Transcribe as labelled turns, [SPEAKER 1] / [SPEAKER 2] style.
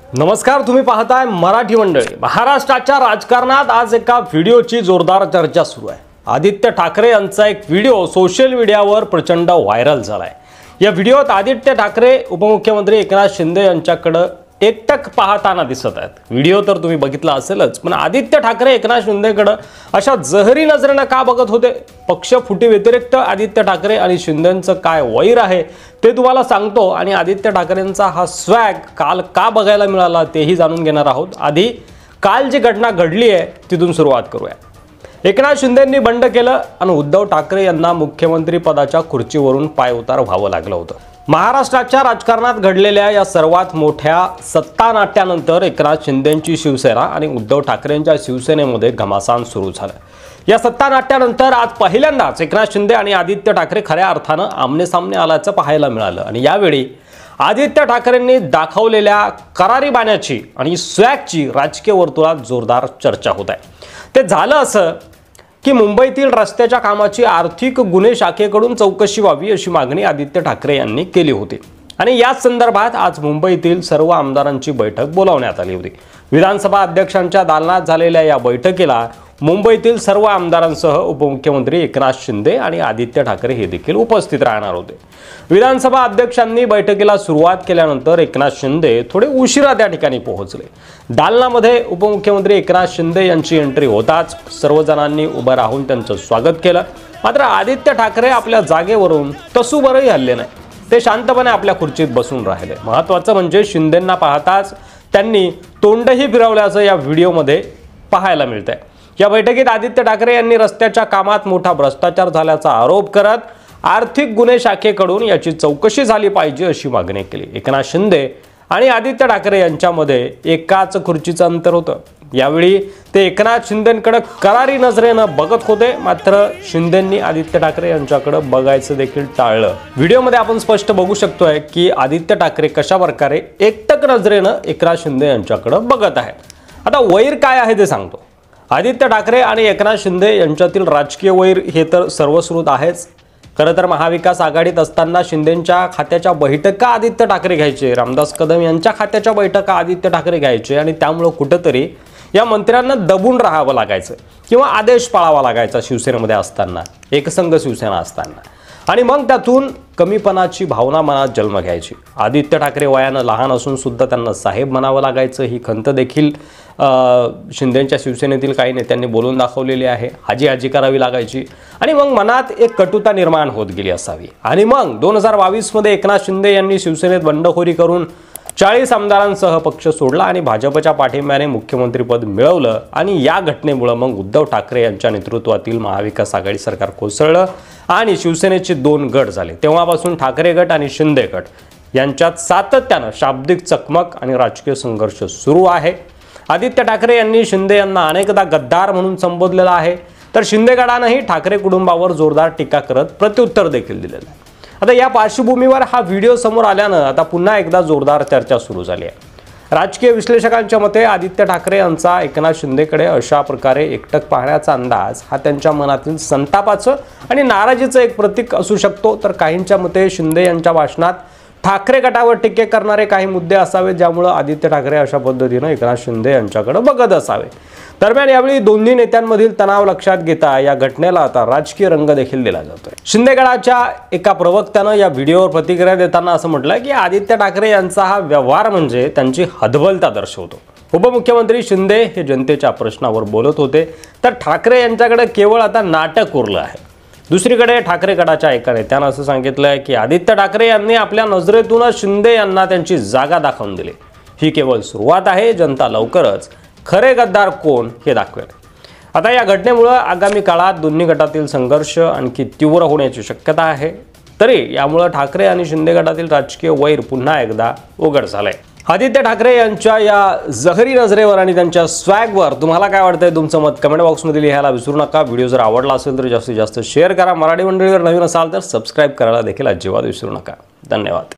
[SPEAKER 1] नमस्कार, तुम्ही पाहताय मराठी मंडळी। महाराष्ट्राच्या राजकारणात आज एका व्हिडिओची जोरदार चर्चा सुरू आहे। आदित्य ठाकरे यांचा एक व्हिडिओ सोशल मीडियावर प्रचंड व्हायरल झालाय। या व्हिडिओत आदित्य ठाकरे उपमुख्यमंत्री एकनाथ शिंदे यांच्याकडे एकटक पाहताना दिसत आहेत। व्हिडिओ तर तुम्ही बघितला असेलच, पण आदित्य ठाकरे एकनाथ शिंदेकडे अशा जहरी नजरेने का बघत होते? पक्ष फुटी व्यतिरिक्त आदित्य ठाकरे आणि शिंदेंचं काय वैर आहे ते तुम्हाला सांगतो, आणि आदित्य ठाकरेंचा हा स्वॅग काल का बघायला मिळाला तेही जाणून घेणार आहोत। आधी काल जी घटना घडली आहे तिथून सुरुवात करूया। एकनाथ शिंदेंनी बंड केलं आणि उद्धव ठाकरे यांना मुख्यमंत्री पदाच्या खुर्चीवरून पायउतार व्हावं लागलं होतं। महाराष्ट्राच्या राजकारणात घडलेल्या या सर्वात मोठ्या सत्ता नाट्यानंतर एकनाथ शिंदेंची शिवसेना आणि उद्धव ठाकरेंच्या शिवसेनेमध्ये घमासान सुरू झालं। या सत्ता नाट्यानंतर आज पहिल्यांदाच एकनाथ शिंदे आणि आदित्य ठाकरे खऱ्या अर्थानं आमनेसामने आल्याचं पाहायला मिळालं, आणि यावेळी आदित्य ठाकरेंनी दाखवलेल्या करारी बाण्याची आणि स्वॅगची राजकीय वर्तुळात जोरदार चर्चा होत आहे। ते झालं असं की मुंबईतील रस्त्याच्या कामाची आर्थिक गुन्हे शाखेकडून चौकशी व्हावी अशी मागणी आदित्य ठाकरे यांनी केली होती, आणि याच संदर्भात आज मुंबईतील सर्व आमदारांची बैठक बोलावण्यात आली होती। विधानसभा अध्यक्षांच्या दालनात झालेल्या या बैठकीला मुंबईतील सर्व आमदारांसह उपमुख्यमंत्री एकनाथ शिंदे आणि आदित्य ठाकरे हे देखील उपस्थित राहणार होते। विधानसभा अध्यक्षांनी बैठकीला सुरुवात केल्यानंतर एकनाथ शिंदे थोडे उशिरा त्या ठिकाणी पोहोचले। दालनामध्ये उपमुख्यमंत्री एकनाथ शिंदे यांची एंट्री होताच सर्वजणांनी उभं राहून त्यांचं स्वागत केलं, मात्र आदित्य ठाकरे आपल्या जागेवरून तसूभरही हलले नाही। ते शांतपणे आपल्या खुर्चीत बसून राहिले। महत्त्वाचं म्हणजे शिंदेंना पाहताच त्यांनी तोंडही फिरवल्याचं या व्हिडिओमध्ये पाहायला मिळतंय। या बैठकीत आदित्य ठाकरे यांनी रस्त्याच्या कामात मोठा भ्रष्टाचार झाल्याचा आरोप करत आर्थिक गुन्हे शाखेकडून याची चौकशी झाली पाहिजे अशी मागणी केली। एकनाथ शिंदे आणि आदित्य ठाकरे यांच्यामध्ये एकाच खुर्चीचं अंतर होतं। यावेळी ते एकनाथ शिंदेंकडे करारी नजरेनं बघत होते, मात्र शिंदेंनी आदित्य ठाकरे यांच्याकडे बघायचं देखील टाळलं। व्हिडिओमध्ये आपण स्पष्ट बघू शकतोय की आदित्य ठाकरे कशा प्रकारे एकटक नजरेनं एकनाथ शिंदे यांच्याकडे बघत आहेत। आता वैर काय आहे ते सांगतो। आदित्य ठाकरे आणि एकनाथ शिंदे यांच्यातील राजकीय वैर हे तर सर्वश्रुत आहेच। खरं तर महाविकास आघाडीत असताना शिंदेंच्या खात्याच्या बैठका आदित्य ठाकरे घ्यायचे, रामदास कदम यांच्या खात्याच्या बैठका आदित्य ठाकरे घ्यायचे, आणि त्यामुळे कुठेतरी या मंत्र्यांना दबून राहावं लागायचं किंवा आदेश पाळावा लागायचा शिवसेनेमध्ये असताना, एकसंघ शिवसेना असताना, आणि मग त्यातून कमीपणाची भावना मनात जन्म घ्यायची। आदित्य ठाकरे वयानं लहान असून सुद्धा त्यांना साहेब म्हणावं लागायचं, ही खंत देखील शिंदेंच्या शिवसेनेतील काही नेत्यांनी बोलून दाखवलेली आहे। हाजी हाजी करावी लागायची, आणि मग मनात एक कटुता निर्माण होत गेली असावी। आणि मग 2022 मध्ये एकनाथ शिंदे यांनी शिवसेनेत बंडखोरी करून 40 आमदारांसह पक्ष सोडला आणि भाजपच्या पाठिंब्याने मुख्यमंत्रीपद मिळवलं, आणि या घटनेमुळे मग उद्धव ठाकरे यांच्या नेतृत्वातील महाविकास आघाडी सरकार कोसळलं आणि शिवसेनेचे 2 गट झाले। तेव्हापासून ठाकरे गट आणि शिंदे गट यांच्यात सातत्यानं शाब्दिक चकमक आणि राजकीय संघर्ष सुरू आहे। आदित्य ठाकरे यांनी शिंदे यांना अनेकदा गद्दार म्हणून संबोधलेलं आहे, तर शिंदे गटानेही ठाकरे कुटुंबावर जोरदार टीका करत प्रत्युत्तर देखील दिलेलं आहे। आता या पार्श्वभूमीवर हा व्हिडिओ समोर आल्यानं आता पुन्हा एकदा जोरदार चर्चा सुरू झाली आहे। राजकीय विश्लेषकांच्या मते आदित्य ठाकरे यांचा एकनाथ शिंदेकडे अशा प्रकारे एकटक पाहण्याचा अंदाज हा त्यांच्या मनातील संतापाचं आणि नाराजीचं एक प्रतीक असू शकतो, तर काहींच्या मते शिंदे यांच्या भाषणात ठाकरे गटावर टीके करणारे काही मुद्दे असावेत, ज्यामुळे आदित्य ठाकरे अशा पद्धतीनं एकनाथ शिंदे यांच्याकडे बघत असावे। दरम्यान यावेळी दोन्ही नेत्यांमधील तणाव लक्षात घेता या घटनेला आता राजकीय रंग देखील दिला जातोय। शिंदे गटाच्या एका प्रवक्त्यानं या व्हिडिओवर प्रतिक्रिया देताना असं म्हटलंय की आदित्य ठाकरे यांचा हा व्यवहार म्हणजे त्यांची हतबलता दर्शवतो। उपमुख्यमंत्री शिंदे हे जनतेच्या प्रश्नावर बोलत होते, तर ठाकरे यांच्याकडे केवळ आता नाटक उरलं आहे। दुसरीकडे ठाकरे गटाच्या एका नेत्यानं असं सांगितलंय की आदित्य ठाकरे यांनी आपल्या नजरेतूनच शिंदे यांना त्यांची जागा दाखवून दिली। ही केवळ सुरुवात आहे, जनता लवकरच खरे गद्दार कोण हे दाखवेल। आता या घटनेमुळे आगामी काळात दोन्ही गटातील संघर्ष आणखी तीव्र होण्याची शक्यता आहे। तरी यामुळे ठाकरे आणि शिंदे गटातील राजकीय वैर पुन्हा एकदा उघड झालंय। आदित्य ठाकरे यांच्या या जहरी नजरेवर आणि त्यांच्या स्वॅगवर तुम्हाला काय वाटतंय? तुमचं मत कमेंट बॉक्समध्ये लिहायला विसरू नका। व्हिडिओ जर आवडला असेल तर जास्तीत जास्त शेअर करा। मराठी मंडळीवर नवीन असाल तर सबस्क्राईब करायला देखील अजिबात विसरू नका। धन्यवाद।